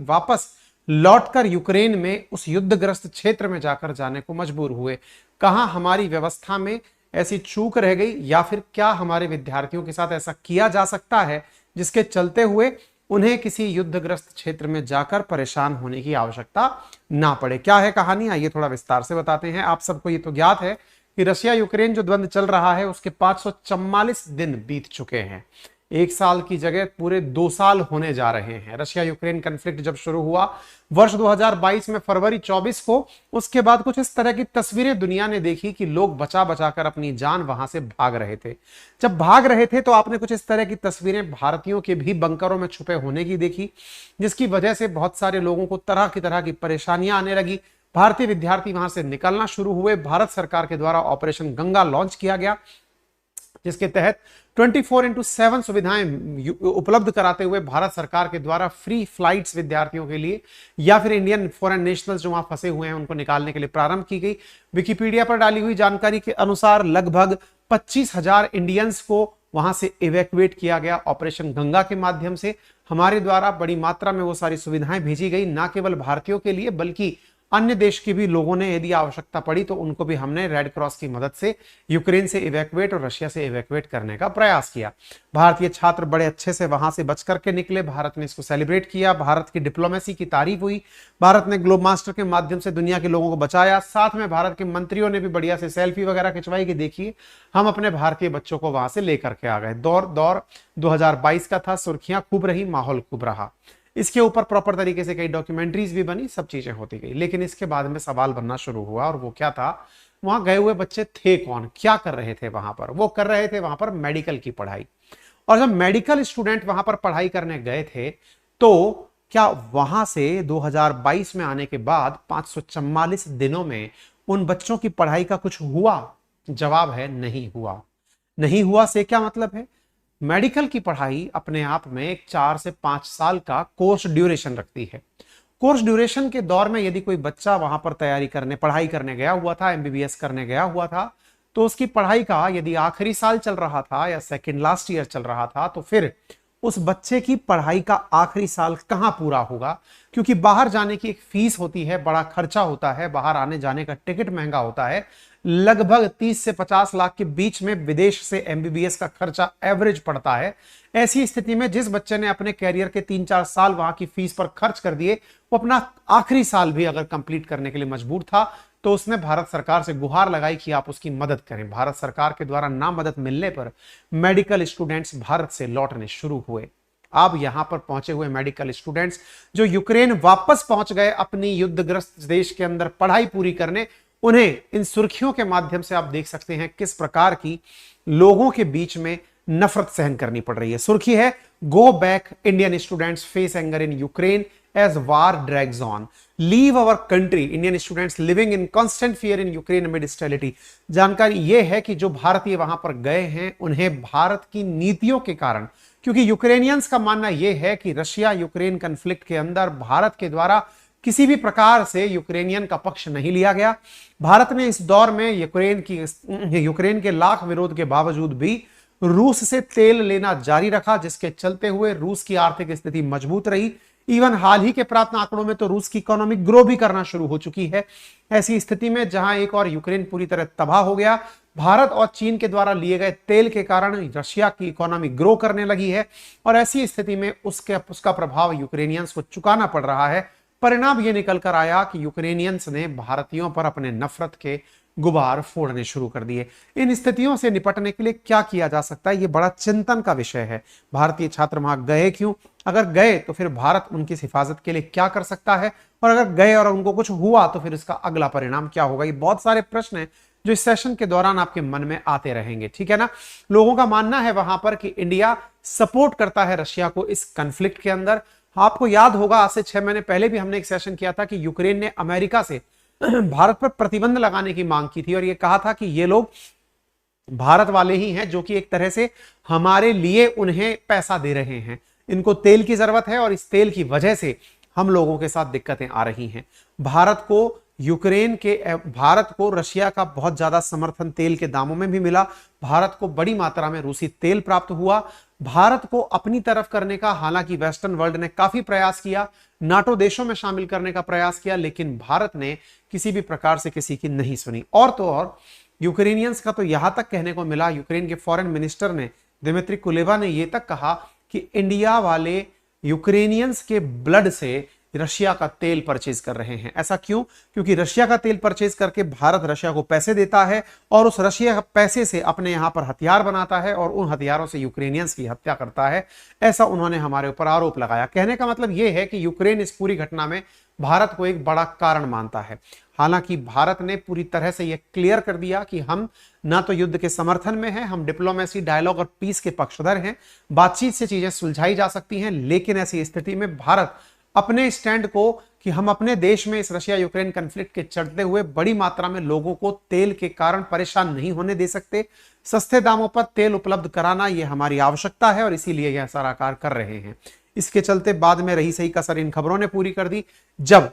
वापस लौटकर यूक्रेन में उस युद्धग्रस्त क्षेत्र में जाकर जाने को मजबूर हुए। कहां हमारी व्यवस्था में ऐसी चूक रह गई, या फिर क्या हमारे विद्यार्थियों के साथ ऐसा किया जा सकता है जिसके चलते हुए उन्हें किसी युद्धग्रस्त क्षेत्र में जाकर परेशान होने की आवश्यकता ना पड़े। क्या है कहानी, आइए थोड़ा विस्तार से बताते हैं। आप सबको ये तो ज्ञात है कि रशिया यूक्रेन जो द्वंद्व चल रहा है उसके 544 दिन बीत चुके हैं। एक साल की जगह पूरे 2 साल होने जा रहे हैं। रशिया यूक्रेन कॉन्फ्लिक्ट जब शुरू हुआ वर्ष 2022 में फरवरी 24 को, उसके बाद कुछ इस तरह की तस्वीरें दुनिया ने देखी कि लोग बचा बचा कर अपनी जान वहां से भाग रहे थे। जब भाग रहे थे तो आपने कुछ इस तरह की तस्वीरें भारतीयों के भी बंकरों में छुपे होने की देखी, जिसकी वजह से बहुत सारे लोगों को तरह की परेशानियां आने लगी। भारतीय विद्यार्थी वहां से निकलना शुरू हुए। भारत सरकार के द्वारा ऑपरेशन गंगा लॉन्च किया गया, जिसके तहत 24/7 सुविधाएं उपलब्ध कराते हुए भारत सरकार के द्वारा फ्री फ्लाइट्स विद्यार्थियों के लिए या फिर इंडियन फॉरेन नेशनल्स जो वहां फंसे हुए हैं उनको निकालने के लिए प्रारंभ की गई। विकिपीडिया पर डाली हुई जानकारी के अनुसार लगभग 25,000 इंडियंस को वहां से इवैक्यूएट किया गया ऑपरेशन गंगा के माध्यम से। हमारे द्वारा बड़ी मात्रा में वो सारी सुविधाएं भेजी गई, ना केवल भारतीयों के लिए बल्कि अन्य देश के भी लोगों ने यदि आवश्यकता पड़ी तो उनको भी हमने रेड क्रॉस की मदद से यूक्रेन से इवैक्यूएट और रशिया से इवैक्यूएट करने का प्रयास किया। भारतीय छात्र बड़े अच्छे से वहां से बच करके निकले। भारत ने इसको सेलिब्रेट किया, भारत की डिप्लोमेसी की तारीफ हुई, भारत ने ग्लोब मास्टर के माध्यम से दुनिया के लोगों को बचाया। साथ में भारत के मंत्रियों ने भी बढ़िया से सेल्फी वगैरह खिंचवाई कि देखिए हम अपने भारतीय बच्चों को वहां से लेकर के आ गए। दौर 2022 का था, सुर्खियां खूब रही, माहौल खूब रहा। इसके ऊपर प्रॉपर तरीके से कई डॉक्यूमेंट्रीज भी बनी, सब चीजें होती गई। लेकिन इसके बाद में सवाल बनना शुरू हुआ, और वो क्या था, वहां गए हुए बच्चे थे कौन, क्या कर रहे थे वहां पर। वो कर रहे थे वहां पर मेडिकल की पढ़ाई। और जब मेडिकल स्टूडेंट वहां पर पढ़ाई करने गए थे तो क्या वहां से 2022 में आने के बाद 544 दिनों में उन बच्चों की पढ़ाई का कुछ हुआ? जवाब है नहीं हुआ। नहीं हुआ से क्या मतलब है, मेडिकल की पढ़ाई अपने आप में एक 4 से 5 साल का कोर्स ड्यूरेशन रखती है। कोर्स ड्यूरेशन के दौर में यदि कोई बच्चा वहां पर पढ़ाई करने गया हुआ था, एमबीबीएस करने गया हुआ था, तो उसकी पढ़ाई का यदि आखिरी साल चल रहा था या सेकंड लास्ट ईयर चल रहा था, तो फिर उस बच्चे की पढ़ाई का आखिरी साल कहां पूरा होगा, क्योंकि बाहर जाने की एक फीस होती है, बड़ा खर्चा होता है, बाहर आने जाने का टिकट महंगा होता है। लगभग 30 से 50 लाख के बीच में विदेश से एमबीबीएस का खर्चा एवरेज पड़ता है। ऐसी स्थिति में जिस बच्चे ने अपने कैरियर के 3-4 साल वहां की फीस पर खर्च कर दिए, वो अपना आखिरी साल भी अगर कंप्लीट करने के लिए मजबूर था, तो उसने भारत सरकार से गुहार लगाई कि आप उसकी मदद करें। भारत सरकार के द्वारा ना मदद मिलने पर मेडिकल स्टूडेंट्स भारत से लौटने शुरू हुए। अब यहां पर पहुंचे हुए मेडिकल स्टूडेंट्स जो यूक्रेन वापस पहुंच गए अपनी युद्धग्रस्त देश के अंदर पढ़ाई पूरी करने, उन्हें इन सुर्खियों के माध्यम से आप देख सकते हैं किस प्रकार की लोगों के बीच में नफरत सहन करनी पड़ रही है। सुर्खी है, go back, Indian students face anger in Ukraine as war drags on, leave our country, Indian students living in constant fear in Ukraine amid hostility। जानकारी यह है कि जो भारतीय वहां पर गए हैं उन्हें भारत की नीतियों के कारण, क्योंकि यूक्रेनियंस का मानना यह है कि रशिया यूक्रेन कॉन्फ्लिक्ट के अंदर भारत के द्वारा किसी भी प्रकार से यूक्रेनियन का पक्ष नहीं लिया गया। भारत ने इस दौर में यूक्रेन के लाख विरोध के बावजूद भी रूस से तेल लेना जारी रखा, जिसके चलते हुए रूस की आर्थिक स्थिति मजबूत रही। इवन हाल ही के प्राप्त आंकड़ों में तो रूस की इकोनॉमी ग्रो भी करना शुरू हो चुकी है। ऐसी स्थिति में जहां एक और यूक्रेन पूरी तरह तबाह हो गया, भारत और चीन के द्वारा लिए गए तेल के कारण रशिया की इकोनॉमी ग्रो करने लगी है, और ऐसी स्थिति में उसका प्रभाव यूक्रेनियंस को चुकाना पड़ रहा है। परिणाम यह निकल कर आया कि यूक्रेनियंस ने भारतीयों पर अपने नफरत के गुबार फोड़ने शुरू कर दिए। इन स्थितियों से निपटने के लिए क्या किया जा सकता है, यह बड़ा चिंतन का विषय है। भारतीय छात्र वहां गए क्यों, अगर गए तो फिर भारत उनकी हिफाजत के लिए क्या कर सकता है, और अगर गए और उनको कुछ हुआ तो फिर इसका अगला परिणाम क्या होगा। ये बहुत सारे प्रश्न हैं जो इस सेशन के दौरान आपके मन में आते रहेंगे, ठीक है ना। लोगों का मानना है वहां पर कि इंडिया सपोर्ट करता है रशिया को इस कॉन्फ्लिक्ट के अंदर। आपको याद होगा आज से 6 महीने पहले भी हमने एक सेशन किया था कि यूक्रेन ने अमेरिका से भारत पर प्रतिबंध लगाने की मांग की थी, और यह कहा था कि ये लोग भारत वाले ही हैं जो कि एक तरह से हमारे लिए उन्हें पैसा दे रहे हैं, इनको तेल की जरूरत है और इस तेल की वजह से हम लोगों के साथ दिक्कतें आ रही हैं। भारत को रशिया का बहुत ज्यादा समर्थन तेल के दामों में भी मिला। भारत को बड़ी मात्रा में रूसी तेल प्राप्त हुआ। भारत को अपनी तरफ करने का हालांकि वेस्टर्न वर्ल्ड ने काफी प्रयास किया, नाटो देशों में शामिल करने का प्रयास किया, लेकिन भारत ने किसी भी प्रकार से किसी की नहीं सुनी। और तो और यूक्रेनियंस का तो यहां तक कहने को मिला, यूक्रेन के फॉरेन मिनिस्टर ने, दिमित्री कुलेबा ने यह तक कहा कि इंडिया वाले यूक्रेनियंस के ब्लड से रशिया का तेल परचेज कर रहे हैं। ऐसा क्यों? क्योंकि रशिया का तेल परचेज करके भारत रशिया को पैसे देता है और उस रशिया पैसे से अपने यहां पर हथियार बनाता है और उन हथियारों से यूक्रेनियंस की हत्या करता है। ऐसा उन्होंने हमारे ऊपर आरोप लगाया। कहने का मतलब यह है कि यूक्रेन इस पूरी घटना में भारत को एक बड़ा कारण मानता है। हालांकि भारत ने पूरी तरह से यह क्लियर कर दिया कि हम ना तो युद्ध के समर्थन में हैं, हम डिप्लोमेसी, डायलॉग और पीस के पक्षधर हैं। बातचीत से चीजें सुलझाई जा सकती हैं, लेकिन ऐसी स्थिति में भारत अपने स्टैंड को कि हम अपने देश में इस रशिया यूक्रेन कॉन्फ्लिक्ट के चलते हुए बड़ी मात्रा में लोगों को तेल के कारण परेशान नहीं होने दे सकते। सस्ते दामों पर तेल उपलब्ध कराना यह हमारी आवश्यकता है और इसीलिए यह सारा कार्य कर रहे हैं। इसके चलते बाद में रही सही कसर इन खबरों ने पूरी कर दी, जब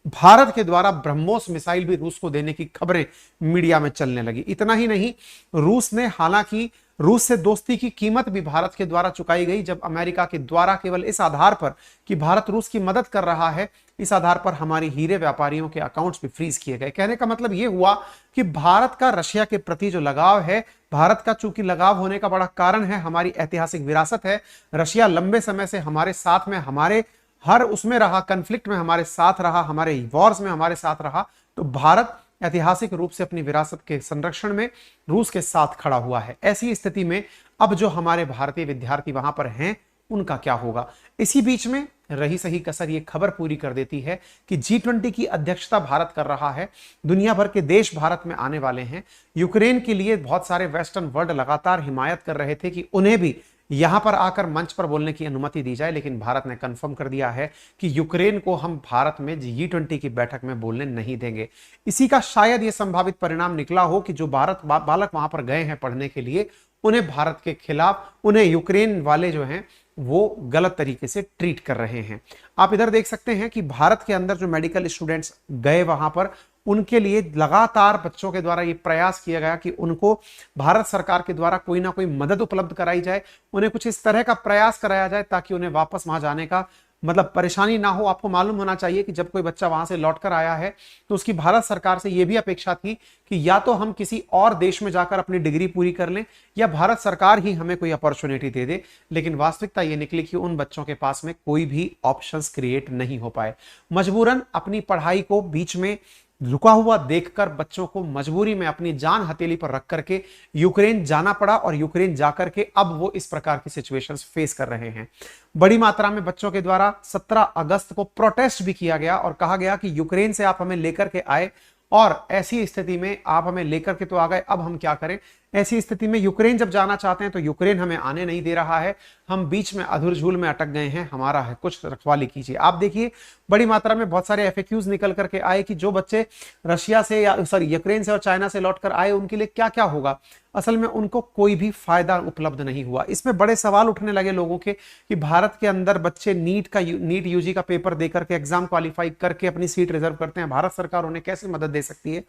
भारत के द्वारा ब्रह्मोस मिसाइल भी रूस को देने की खबरें मीडिया में चलने लगी। इतना ही नहीं, रूस ने, हालांकि रूस से दोस्ती की कीमत भी भारत के द्वारा चुकाई गई, जब अमेरिका के द्वारा केवल इस आधार पर कि भारत रूस की मदद कर रहा है, इस आधार पर हमारी हीरे व्यापारियों के अकाउंट्स भी फ्रीज किए गए। कहने का मतलब यह हुआ कि भारत का रशिया के प्रति जो लगाव है, भारत का चूंकि लगाव होने का बड़ा कारण है हमारी ऐतिहासिक विरासत है। रशिया लंबे समय से हमारे साथ में, हमारे हर उसमें रहा, कन्फ्लिक्ट में हमारे साथ रहा, हमारे वॉर्स में हमारे साथ रहा। तो भारत ऐतिहासिक रूप से अपनी विरासत के संरक्षण में रूस के साथ खड़ा हुआ है। ऐसी स्थिति में अब जो हमारे भारतीय विद्यार्थी वहां पर हैं, उनका क्या होगा? इसी बीच में रही सही कसर ये खबर पूरी कर देती है कि G20 की अध्यक्षता भारत कर रहा है। दुनिया भर के देश भारत में आने वाले हैं। यूक्रेन के लिए बहुत सारे वेस्टर्न वर्ल्ड लगातार हिमायत कर रहे थे कि उन्हें भी यहां पर आकर मंच पर बोलने की अनुमति दी जाए, लेकिन भारत ने कंफर्म कर दिया है कि यूक्रेन को हम भारत में G20 की बैठक में बोलने नहीं देंगे। इसी का शायद यह संभावित परिणाम निकला हो कि जो भारत बालक वहां पर गए हैं पढ़ने के लिए, उन्हें भारत के खिलाफ, उन्हें यूक्रेन वाले जो हैं वो गलत तरीके से ट्रीट कर रहे हैं। आप इधर देख सकते हैं कि भारत के अंदर जो मेडिकल स्टूडेंट्स गए वहां पर, उनके लिए लगातार बच्चों के द्वारा ये प्रयास किया गया कि उनको भारत सरकार के द्वारा कोई ना कोई मदद उपलब्ध कराई जाए, उन्हें कुछ इस तरह का प्रयास कराया जाए ताकि उन्हें वापस वहां जाने का मतलब परेशानी ना हो। आपको मालूम होना चाहिए कि जब कोई बच्चा वहां से लौटकर आया है तो उसकी भारत सरकार से यह भी अपेक्षा थी कि या तो हम किसी और देश में जाकर अपनी डिग्री पूरी कर लें या भारत सरकार ही हमें कोई अपॉर्चुनिटी दे दे। लेकिन वास्तविकता यह निकली कि उन बच्चों के पास में कोई भी ऑप्शंस क्रिएट नहीं हो पाए। मजबूरन अपनी पढ़ाई को बीच में रुका हुआ देखकर बच्चों को मजबूरी में अपनी जान हथेली पर रख करके यूक्रेन जाना पड़ा और यूक्रेन जाकर के अब वो इस प्रकार की सिचुएशंस फेस कर रहे हैं। बड़ी मात्रा में बच्चों के द्वारा 17 अगस्त को प्रोटेस्ट भी किया गया और कहा गया कि यूक्रेन से आप हमें लेकर के आए और ऐसी स्थिति में आप हमें लेकर के तो आ गए, अब हम क्या करें? ऐसी स्थिति में यूक्रेन जब जाना चाहते हैं तो यूक्रेन हमें आने नहीं दे रहा है, हम बीच में अधूर झूल में अटक गए हैं, हमारा है कुछ रखवाली कीजिए। आप देखिए बड़ी मात्रा में बहुत सारे एफएक्यूज निकल करके आए कि जो बच्चे रशिया से या यूक्रेन से और चाइना से लौटकर आए उनके लिए क्या क्या होगा। असल में उनको कोई भी फायदा उपलब्ध नहीं हुआ। इसमें बड़े सवाल उठने लगे लोगों के कि भारत के अंदर बच्चे नीट यूजी का पेपर देकर के एग्जाम क्वालिफाई करके अपनी सीट रिजर्व करते हैं, भारत सरकार उन्हें कैसे मदद दे सकती है?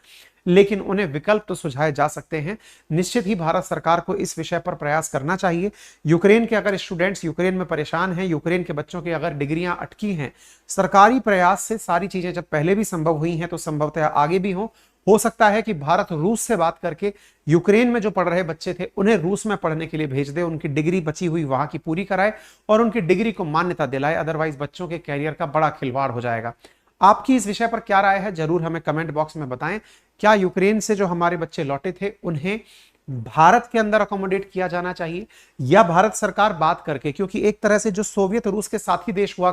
लेकिन उन्हें विकल्प तो सुझाए जा सकते हैं। निश्चित ही भारत सरकार को इस विषय पर प्रयास करना चाहिए। यूक्रेन के अगर स्टूडेंट्स यूक्रेन में परेशान हैं, यूक्रेन के बच्चों की अगर डिग्रियां अटकी हैं, सरकारी प्रयास से सारी चीजें जब पहले भी संभव हुई हैं तो संभवतः आगे भी हो सकता है कि भारत रूस से बात करके यूक्रेन में जो पढ़ रहे बच्चे थे उन्हें रूस में पढ़ने के लिए भेज दे, उनकी डिग्री बची हुई वहां की पूरी कराए और उनकी डिग्री को मान्यता दिलाए। अदरवाइज बच्चों के कैरियर का बड़ा खिलवाड़ हो जाएगा। आपकी इस विषय पर क्या राय है जरूर हमें कमेंट बॉक्स में बताएं। क्या यूक्रेन से जो हमारे बच्चे लौटे थे उन्हें भारत के अंदर अकोमोडेट किया जाना चाहिए या भारत सरकार बात करके, क्योंकि एक तरह से जो सोवियत रूस के साथी देश हुआ